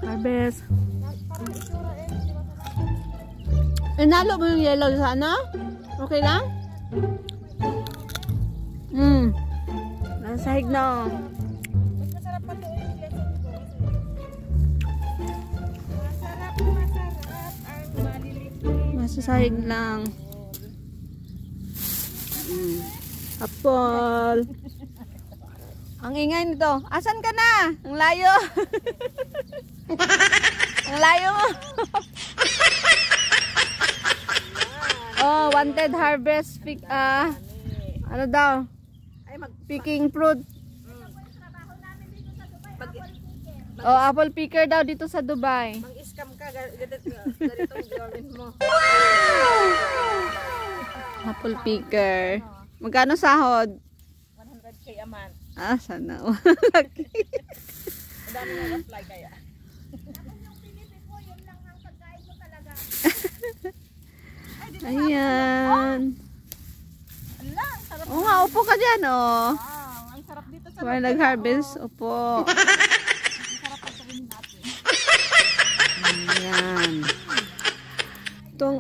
Harvest. Nalo mo yung yellow sana? Okay lang? Nasahig na. Mas masarap pa to yung blessing ko. Masarap ang maliliit. Masasahig lang. Apple. Ang ingay nito. Asan ka na? Ang layo. Ang layo mo. Oh, wanted harvest pick ano daw? Picking fruit. Oh, apple picker daw dito sa Dubai. Mag-scam ka, ganitong gawin mo. Apple picker. Magkano sahod? 100K a month. Ah, sana. Madami na apply kaya. Ayan. Ala, sarap. Oo nga, upo ka dyan, oh. Wow, ang sarap dito sa While nag-harvest, upo. sarap ang kainin natin. Ayan. Itong